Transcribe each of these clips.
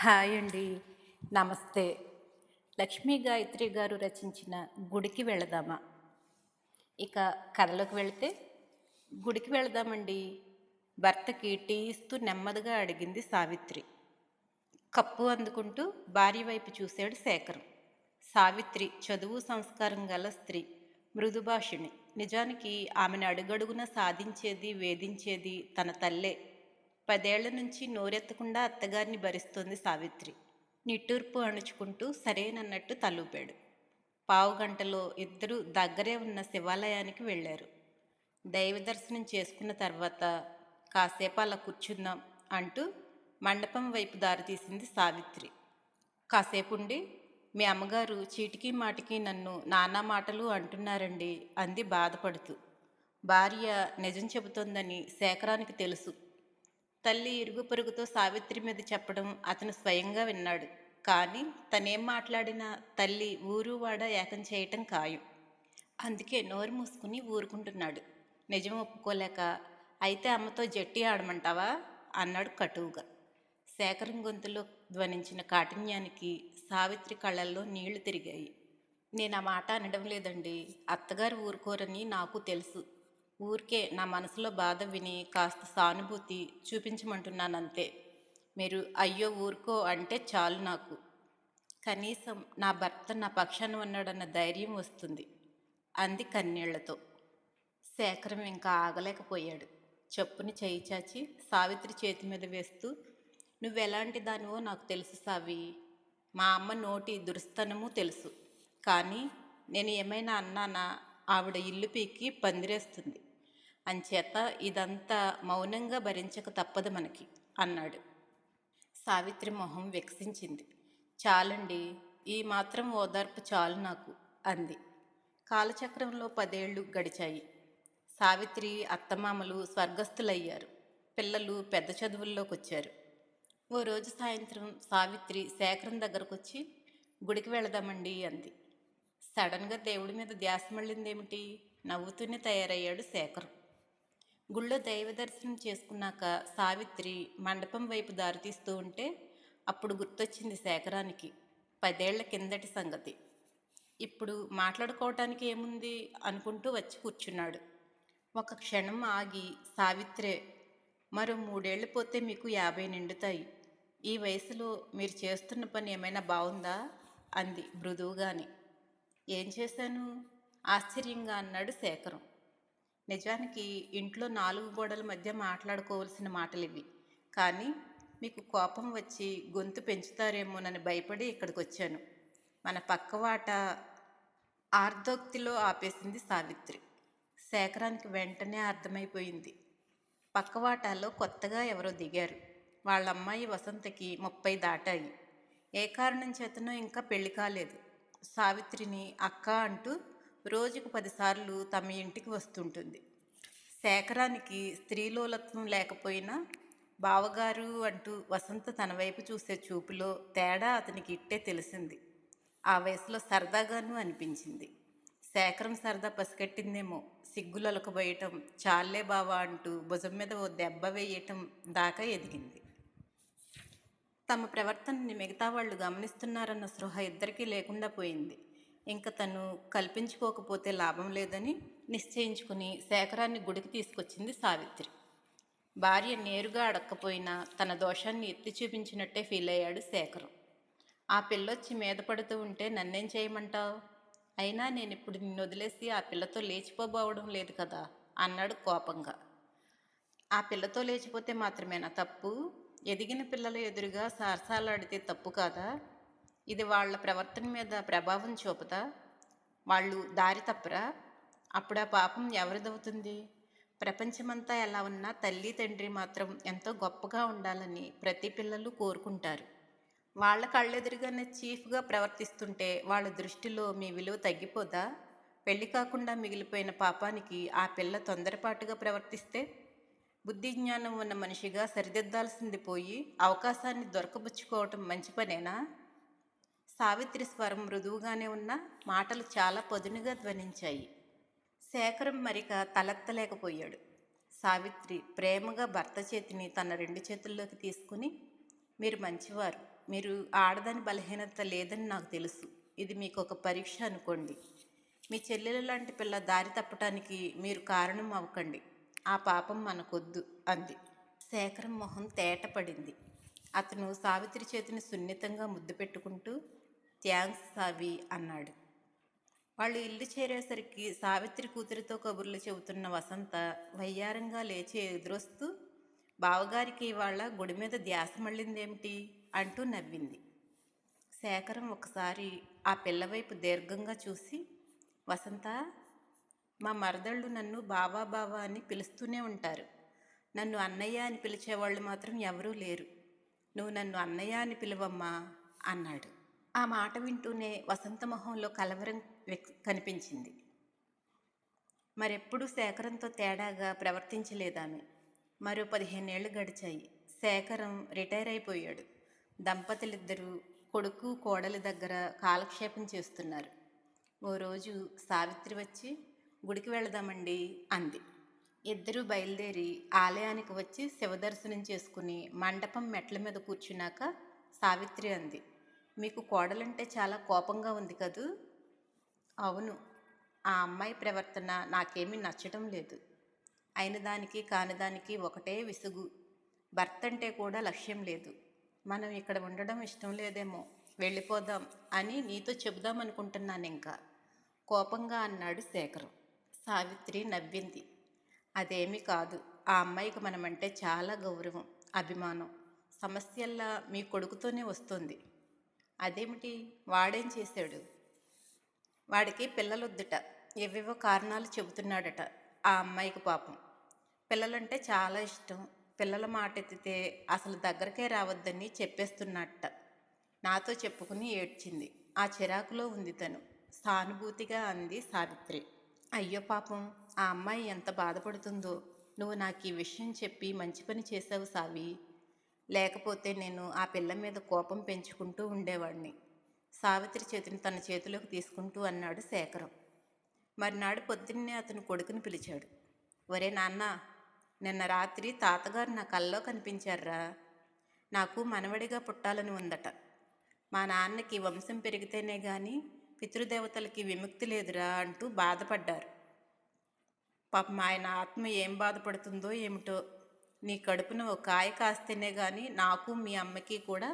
Hi అండి. నమస్తే. లక్ష్మీ గాయత్రి గారు రచించిన 'గుడికి వెళదామా'. ఇక కథలోకి వెళితే, గుడికి వెళదామండి. భర్తకి టీ ఇస్తూ నెమ్మదిగా అడిగింది సావిత్రి. కప్పు అందుకుంటూ భార్య వైపు చూశాడు శేఖరం. సావిత్రి చదువు సంస్కారం గల స్త్రీ, మృదుభాషిణి. నిజానికి ఆమెను అడుగడుగున సాధించేది, వేధించేది తన తల్లే. 10 ఏళ్ల నుంచి నోరెత్తకుండా అత్తగారిని భరిస్తోంది సావిత్రి. నిట్టూర్పు అణుచుకుంటూ సరేనన్నట్టు తలూపాడు. పావుగంటలో ఇద్దరూ దగ్గరే ఉన్న శివాలయానికి వెళ్ళారు. దైవ దర్శనం చేసుకున్న తర్వాత కాసేపు అలా కూర్చుందాం అంటూ మండపం వైపు దారితీసింది సావిత్రి. కాసేపుండి, మీ అమ్మగారు చీటికి మాటికి నన్ను నానా మాటలు అంటున్నారండి అంది బాధపడుతూ. భార్య నిజం చెబుతోందని శేఖరానికి తెలుసు. తల్లి ఇరుగు పొరుగుతో సావిత్రి మీద చెప్పడం అతను స్వయంగా విన్నాడు. కానీ తనేం మాట్లాడినా తల్లి ఊరువాడ ఏకం చేయటం ఖాయం. అందుకే నోరు మూసుకుని ఊరుకుంటున్నాడు. నిజం ఒప్పుకోలేక, అయితే అమ్మతో జట్టి ఆడమంటావా అన్నాడు కటువుగా. శేఖరం గొంతులో ధ్వనించిన కాఠిన్యానికి సావిత్రి కళ్ళల్లో నీళ్లు తిరిగాయి. నేను ఆ మాట అనడం లేదండి. అత్తగారు ఊరుకోరని నాకు తెలుసు. ఊరికే నా మనసులో బాధ విని కాస్త సానుభూతి చూపించమంటున్నానంతే. మీరు అయ్యో ఊరుకో అంటే చాలు నాకు. కనీసం నా భర్త నా పక్షాన ఉన్నాడన్న ధైర్యం వస్తుంది అంది కన్నీళ్లతో. శేఖరం ఇంకా ఆగలేకపోయాడు. చెప్పుని చేయి చాచి సావిత్రి చేతి మీద వేస్తూ, నువ్వెలాంటి దానివో నాకు తెలుసు సావి. మా అమ్మ నోటి దురుస్తనము తెలుసు. కానీ నేను ఏమైనా అన్నానా ఆవిడ ఇల్లు పీకి పందిరేస్తుంది. అంచేత ఇదంతా మౌనంగా భరించక తప్పదు మనకి అన్నాడు. సావిత్రి మొహం వికసించింది. చాలండి, ఈ మాత్రం ఓదార్పు చాలు నాకు అంది. కాలచక్రంలో 10 ఏళ్లు గడిచాయి. సావిత్రి అత్తమామలు స్వర్గస్థులయ్యారు. పిల్లలు పెద్ద చదువుల్లోకొచ్చారు. ఓ రోజు సాయంత్రం సావిత్రి శేఖరం దగ్గరకొచ్చి, గుడికి వెళదామండి అంది. సడన్గా దేవుడి మీద ధ్యాస మళ్ళిందేమిటి? నవ్వుతూనే తయారయ్యాడు శేఖరం. గుళ్ళో దైవ దర్శనం చేసుకున్నాక సావిత్రి మండపం వైపు దారితీస్తూ ఉంటే అప్పుడు గుర్తొచ్చింది శేఖరానికి 10 ఏళ్ల కిందటి సంగతి. ఇప్పుడు మాట్లాడుకోవటానికి ఏముంది అనుకుంటూ వచ్చి కూర్చున్నాడు. ఒక క్షణం ఆగి, సావిత్రే, మరో 3 ఏళ్లు పోతే మీకు 50 నిండుతాయి. ఈ వయసులో మీరు చేస్తున్న పని ఏమైనా బాగుందా అంది మృదువుగానే. ఏం చేశాను ఆశ్చర్యంగా అన్నాడు శేఖరం. నిజానికి ఇంట్లో 4 గోడల మధ్య మాట్లాడుకోవలసిన మాటలివి. కానీ మీకు కోపం వచ్చి గొంతు పెంచుతారేమోనని భయపడి ఇక్కడికి వచ్చాను. మన పక్కవాట ఆర్ధోక్తిలో ఆపేసింది సావిత్రి. శేఖరానికి వెంటనే అర్థమైపోయింది. పక్కవాటాలో కొత్తగా ఎవరో దిగారు. వాళ్ళ అమ్మాయి వసంతకి 30 దాటాయి. ఏ కారణం చేతనో ఇంకా పెళ్లి కాలేదు. సావిత్రిని అక్క అంటూ రోజుకు 10 సార్లు తమ ఇంటికి వస్తుంటుంది. శేఖరానికి స్త్రీలోలత్వం లేకపోయినా బావగారు అంటూ వసంత తన వైపు చూసే చూపులో తేడా అతనికి ఇట్టే తెలిసింది. ఆ వయసులో సరదాగాను అనిపించింది. శేఖరం సరదా పసిగట్టిందేమో. సిగ్గులొలకబోయటం, చాలే బావా అంటూ భుజం మీద ఓ దెబ్బ వేయటం దాకా ఎదిగింది. తమ ప్రవర్తనని మిగతా వాళ్ళు గమనిస్తున్నారన్న స్పృహ ఇద్దరికీ లేకుండా పోయింది. ఇంక తను కల్పించుకోకపోతే లాభం లేదని నిశ్చయించుకుని శేఖరాన్ని గుడికి తీసుకొచ్చింది సావిత్రి. భార్య నేరుగా అడక్కపోయినా తన దోషాన్ని ఎత్తి చూపించినట్టే ఫీల్ అయ్యాడు శేఖరం. ఆ పిల్లొచ్చి మీద పడుతూ ఉంటే నన్నేం చేయమంటావు? అయినా నేనిప్పుడు నిన్ను వదిలేసి ఆ పిల్లతో లేచిపోబోవడం లేదు కదా అన్నాడు కోపంగా. ఆ పిల్లతో లేచిపోతే మాత్రమేనా తప్పు? ఎదిగిన పిల్లల ఎదురుగా సరసాలాడితే తప్పు కాదా? ఇది వాళ్ళ ప్రవర్తన మీద ప్రభావం చూపదా? వాళ్ళు దారి తప్పరా? అప్పుడు ఆ పాపం ఎవరిదవుతుంది? ప్రపంచమంతా ఎలా ఉన్నా తల్లి తండ్రి మాత్రం ఎంతో గొప్పగా ఉండాలని ప్రతి పిల్లలు కోరుకుంటారు. వాళ్ళ కళ్ళెదురుగానే చీఫ్గా ప్రవర్తిస్తుంటే వాళ్ళ దృష్టిలో మీ విలువ తగ్గిపోదా? పెళ్లి కాకుండా మిగిలిపోయిన పాపానికి ఆ పిల్ల తొందరపాటుగా ప్రవర్తిస్తే? బుద్ధి జ్ఞానం ఉన్న మనిషిగా సరిదిద్దాల్సింది పోయి అవకాశాన్ని దొరకబుచ్చుకోవటం మంచి పనేనా? సావిత్రి స్వరం మృదువుగానే ఉన్న మాటలు చాలా పదునుగా ధ్వనించాయి. శేఖరం మరిక తలెత్తలేకపోయాడు. సావిత్రి ప్రేమగా భర్త చేతిని తన 2 చేతుల్లోకి తీసుకుని, మీరు మంచివారు. మీరు ఆడదాని బలహీనత లేదని నాకు తెలుసు. ఇది మీకు ఒక పరీక్ష అనుకోండి. మీ చెల్లెలు లాంటి పిల్ల దారి తప్పటానికి మీరు కారణం అవ్వకండి. ఆ పాపం మనకొద్దు అంది. శేఖరం మొహం తేటపడింది. అతను సావిత్రి చేతిని సున్నితంగా ముద్దు పెట్టుకుంటూ థ్యాంక్స్ సావి అన్నాడు. వాళ్ళు ఇల్లు చేరేసరికి సావిత్రి కూతురితో కబుర్లు చెబుతున్న వసంత వయ్యారంగా లేచి ఎదురొస్తూ బావగారికి ఇవాళ గుడి మీద ధ్యాస మళ్ళిందేమిటి అంటూ నవ్వింది. శేఖరం ఒకసారి ఆ పిల్లవైపు దీర్ఘంగా చూసి, వసంత, మా మరదళ్ళు నన్ను బావా బావా అని పిలుస్తూనే ఉంటారు. నన్ను అన్నయ్య అని పిలిచేవాళ్ళు మాత్రం ఎవరూ లేరు. నువ్వు నన్ను అన్నయ్య అని పిలువమ్మా అన్నాడు. ఆ మాట వింటూనే వసంత మొహంలో కలవరం కనిపించింది. మరెప్పుడూ శేఖరంతో తేడాగా ప్రవర్తించలేదామె. మరో 15 ఏళ్ళు గడిచాయి. శేఖరం రిటైర్ అయిపోయాడు. దంపతులిద్దరూ కొడుకు కోడలి దగ్గర కాలక్షేపం చేస్తున్నారు. ఓ రోజు సావిత్రి వచ్చి గుడికి వెళదామండి అంది. ఇద్దరూ బయలుదేరి ఆలయానికి వచ్చి శివదర్శనం చేసుకుని మండపం మెట్ల మీద కూర్చున్నాక సావిత్రి అంది, మీకు కోడలంటే చాలా కోపంగా ఉంది కదూ? అవును, ఆ అమ్మాయి ప్రవర్తన నాకేమీ నచ్చటం లేదు. అయిన దానికి కానిదానికి ఒకటే విసుగు. భర్త అంటే కూడా లక్ష్యం లేదు. మనం ఇక్కడ ఉండడం ఇష్టం లేదేమో, వెళ్ళిపోదాం అని నీతో చెబుదామనుకుంటున్నాను ఇంకా కోపంగా అన్నాడు శేఖరం. సావిత్రి నవ్వింది. అదేమీ కాదు. ఆ అమ్మాయికి మనమంటే చాలా గౌరవం, అభిమానం. సమస్యల్లా మీ కొడుకుతోనే వస్తుంది. అదేమిటి, వాడేం చేశాడు? వాడికి పిల్లలొద్దుట, ఏవేవో కారణాలు చెబుతున్నాడట. ఆ అమ్మాయికి పాపం పిల్లలంటే చాలా ఇష్టం. పిల్లల మాట ఎత్తితే అసలు దగ్గరకే రావద్దని చెప్పేస్తున్నట్ట. నాతో చెప్పుకుని ఏడ్చింది. ఆ చిరాకులో ఉంది తను, సానుభూతిగా అంది సావిత్రి. అయ్యో పాపం, ఆ అమ్మాయి ఎంత బాధపడుతుందో. నువ్వు నాకు ఈ విషయం చెప్పి మంచి పని చేసావు సావి. లేకపోతే నేను ఆ పిల్ల మీద కోపం పెంచుకుంటూ ఉండేవాడిని. సావిత్రి చేతిని తన చేతిలోకి తీసుకుంటూ అన్నాడు శేఖరం. మర్నాడు పొద్దున్నే అతను కొడుకుని పిలిచాడు. ఒరే నాన్న, నిన్న రాత్రి తాతగారు నా కల్లో కనిపించారా. నాకు మనవడిగా పుట్టాలని ఉందట. మా నాన్నకి వంశం పెరిగితేనే గాని పితృదేవతలకి విముక్తి లేదురా అంటూ బాధపడ్డారు. పాపం ఆయన ఆత్మ ఏం బాధపడుతుందో ఏమిటో. నీ కడుపున ఒక కాయ కాస్తేనే గాని నాకు మీ అమ్మకి కూడా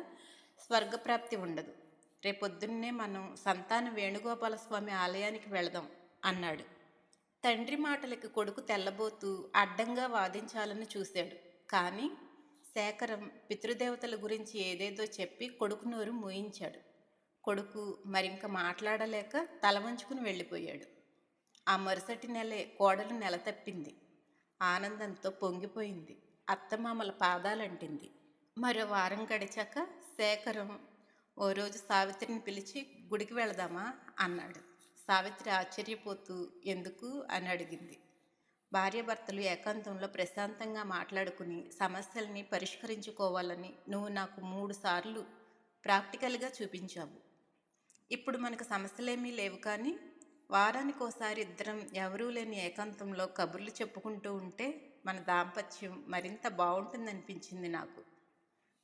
స్వర్గప్రాప్తి ఉండదు. రేపొద్దున్నే మనం సంతాన వేణుగోపాలస్వామి ఆలయానికి వెళదాం అన్నాడు. తండ్రి మాటలకి కొడుకు తెల్లబోతూ అడ్డంగా వాదించాలని చూశాడు. కానీ శేఖరం పితృదేవతల గురించి ఏదేదో చెప్పి కొడుకు నోరు మూయించాడు. కొడుకు మరింక మాట్లాడలేక తల వంచుకుని వెళ్ళిపోయాడు. ఆ మరుసటి నెలే కోడలు నెల తప్పింది. ఆనందంతో పొంగిపోయింది. అత్తమామల పాదాలంటింది. మరో వారం గడిచాక శేఖరం ఓ రోజు సావిత్రిని పిలిచి గుడికి వెళదామా అన్నాడు. సావిత్రి ఆశ్చర్యపోతూ ఎందుకు అని అడిగింది. భార్యాభర్తలు ఏకాంతంలో ప్రశాంతంగా మాట్లాడుకుని సమస్యల్ని పరిష్కరించుకోవాలని నువ్వు నాకు 3 సార్లు ప్రాక్టికల్గా చూపించావు. ఇప్పుడు మనకు సమస్యలేమీ లేవు, కానీ వారానికోసారి ఇద్దరం ఎవరూ లేని ఏకాంతంలో కబుర్లు చెప్పుకుంటూ ఉంటే మన దాంపత్యం మరింత బాగుంటుందనిపించింది నాకు.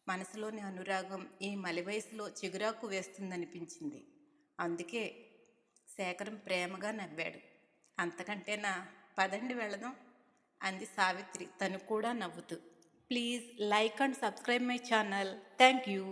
మనసులోని అనురాగం ఈ మలి వయసులో చిగురాకు వేస్తుందనిపించింది. అందుకే శేఖరం ప్రేమగా నవ్వాడు. అంతకంటేనా, పదండి వెళదాం అంది సావిత్రి తను కూడా నవ్వుతూ. Please like and subscribe my channel. Thank you.